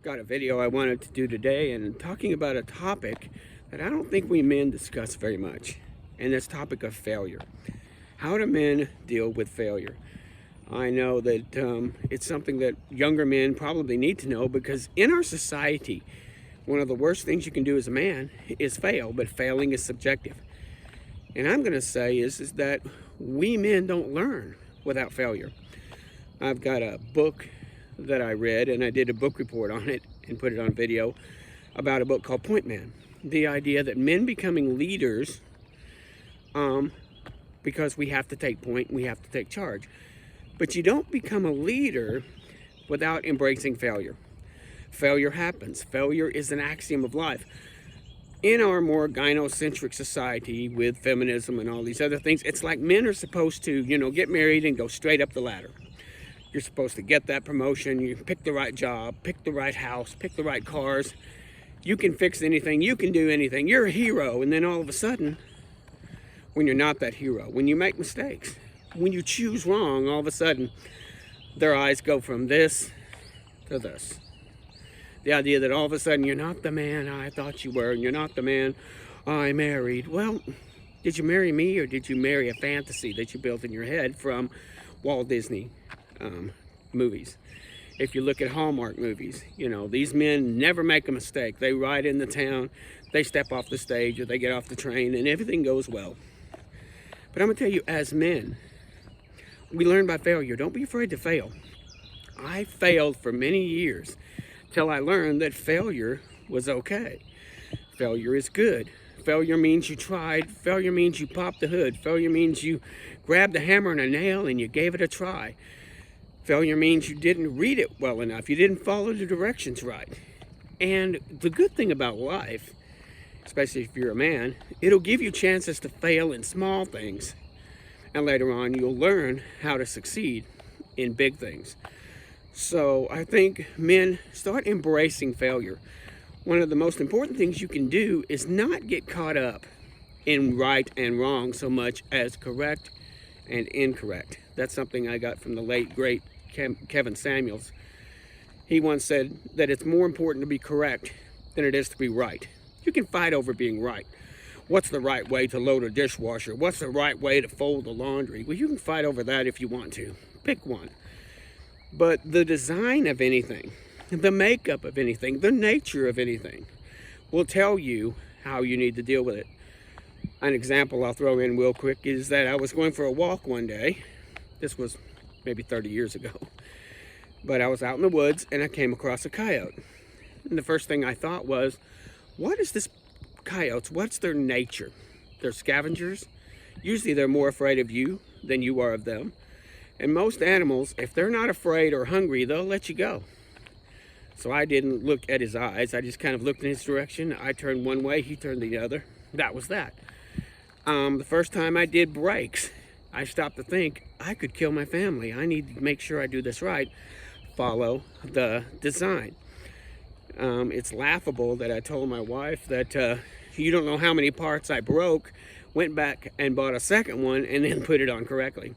Got a video I wanted to do today and talking about a topic that I don't think we men discuss very much, and this topic of failure. How do men deal with failure? I know that it's something that younger men probably need to know because in our society, one of the worst things you can do as a man is fail, but failing is subjective. And I'm going to say is that we men don't learn without failure. I've got a book that I read, and I did a book report on it and put it on video about a book called Point Man. The idea that men becoming leaders because we have to take point, we have to take charge. But you don't become a leader without embracing failure. Failure happens. Failure is an axiom of life. In our more gynocentric society with feminism and all these other things, it's like men are supposed to, get married and go straight up the ladder. You're supposed to get that promotion, you pick the right job, pick the right house, pick the right cars. You can fix anything, you can do anything, you're a hero. And then all of a sudden, when you're not that hero, when you make mistakes, when you choose wrong, all of a sudden, their eyes go from this to this. The idea that all of a sudden you're not the man I thought you were, and you're not the man I married. Well, did you marry me, or did you marry a fantasy that you built in your head from Walt Disney movies? If you look at Hallmark movies, these men never make a mistake. They ride into town, they step off the stage, or they get off the train, and everything goes well. But I'm going to tell you, as men, we learn by failure. Don't be afraid to fail. I failed for many years till I learned that failure was okay. Failure is good. Failure means you tried. Failure means you popped the hood. Failure means you grabbed a hammer and a nail and you gave it a try. Failure means you didn't read it well enough. You didn't follow the directions right. And the good thing about life, especially if you're a man, it'll give you chances to fail in small things. And later on, you'll learn how to succeed in big things. So I think men, start embracing failure. One of the most important things you can do is not get caught up in right and wrong so much as correct and incorrect. That's something I got from the late, great Kevin Samuels. He once said that it's more important to be correct than it is to be right. You can fight over being right. What's the right way to load a dishwasher? What's the right way to fold the laundry? Well, you can fight over that if you want to. Pick one. But the design of anything, the makeup of anything, the nature of anything will tell you how you need to deal with it. An example I'll throw in real quick is that I was going for a walk one day. This was maybe 30 years ago. But I was out in the woods and I came across a coyote. And the first thing I thought was, what is this coyotes? What's their nature? They're scavengers. Usually they're more afraid of you than you are of them. And most animals, if they're not afraid or hungry, they'll let you go. So I didn't look at his eyes. I just kind of looked in his direction. I turned one way, he turned the other. That was that. The first time I did brakes, I stopped to think, I could kill my family. I need to make sure I do this right. Follow the design. It's laughable that I told my wife that you don't know how many parts I broke, went back and bought a second one and then put it on correctly.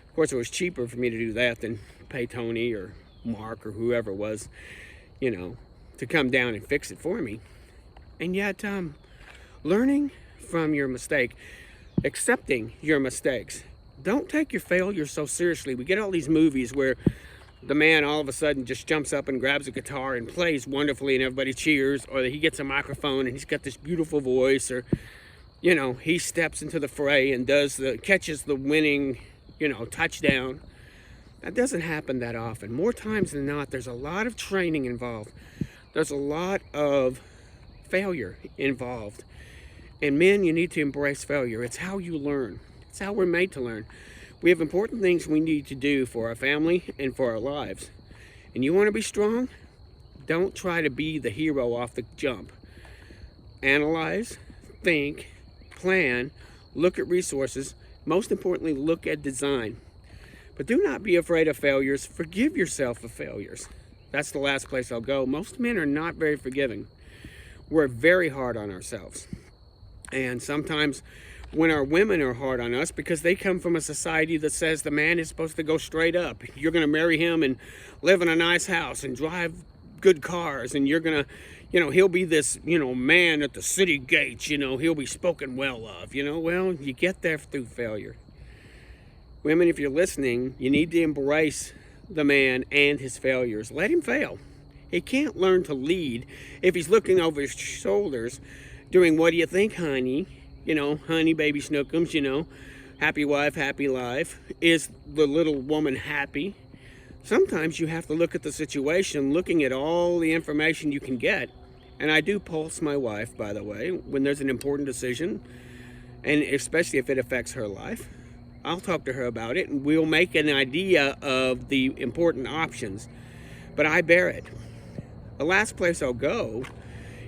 Of course, it was cheaper for me to do that than pay Tony or Mark or whoever it was, to come down and fix it for me. And yet, learning from your mistake, accepting your mistakes. Don't take your failure so seriously. We get all these movies where the man all of a sudden just jumps up and grabs a guitar and plays wonderfully and everybody cheers, or he gets a microphone and he's got this beautiful voice, or, he steps into the fray and catches the winning, touchdown. That doesn't happen that often. More times than not, there's a lot of training involved. There's a lot of failure involved. And men, you need to embrace failure. It's how you learn. It's how we're made to learn. We have important things we need to do for our family and for our lives. And you want to be strong? Don't try to be the hero off the jump. Analyze, think, plan, look at resources. Most importantly, look at design. But do not be afraid of failures. Forgive yourself of failures. That's the last place I'll go. Most men are not very forgiving. We're very hard on ourselves. And sometimes when our women are hard on us, because they come from a society that says the man is supposed to go straight up. You're going to marry him and live in a nice house and drive good cars, and you're gonna, he'll be this, man at the city gates, he'll be spoken well of, well, you get there through failure. Women, if you're listening, you need to embrace the man and his failures. Let him fail. He can't learn to lead if he's looking over his shoulders doing, what do you think, honey? Honey, baby snookums, happy wife, happy life. Is the little woman happy? Sometimes you have to look at the situation, looking at all the information you can get. And I do pulse my wife, by the way, when there's an important decision, and especially if it affects her life. I'll talk to her about it, and we'll make an idea of the important options. But I bear it. The last place I'll go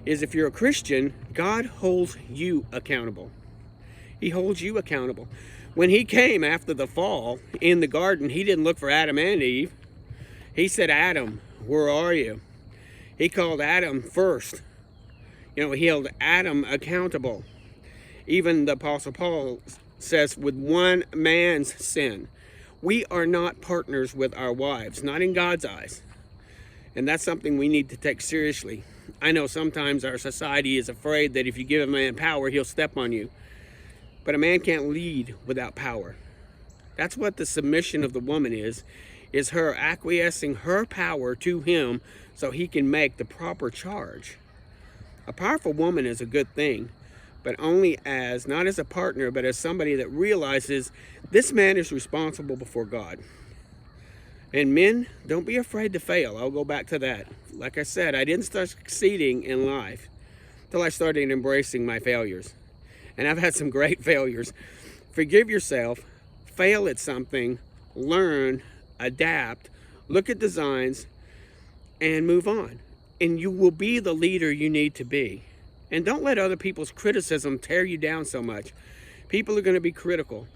is, if you're a Christian, God holds you accountable. He holds you accountable. When he came after the fall in the garden, he didn't look for Adam and Eve. He said, Adam, where are you? He called Adam first. He held Adam accountable. Even the Apostle Paul says, with one man's sin, we are not partners with our wives, not in God's eyes. And that's something we need to take seriously. I know sometimes our society is afraid that if you give a man power, he'll step on you. But a man can't lead without power. That's what the submission of the woman is her acquiescing her power to him so he can make the proper charge. A powerful woman is a good thing, but only not as a partner, but as somebody that realizes this man is responsible before God. And men, don't be afraid to fail. I'll go back to that. Like I said, I didn't start succeeding in life till I started embracing my failures. And I've had some great failures. Forgive yourself, fail at something, learn, adapt, look at designs, and move on. And you will be the leader you need to be. And don't let other people's criticism tear you down so much. People are going to be critical.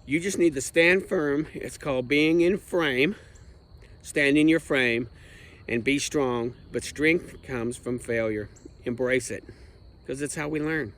You just need to stand firm. It's called being in frame. Stand in your frame and be strong. But strength comes from failure. Embrace it, because it's how we learn.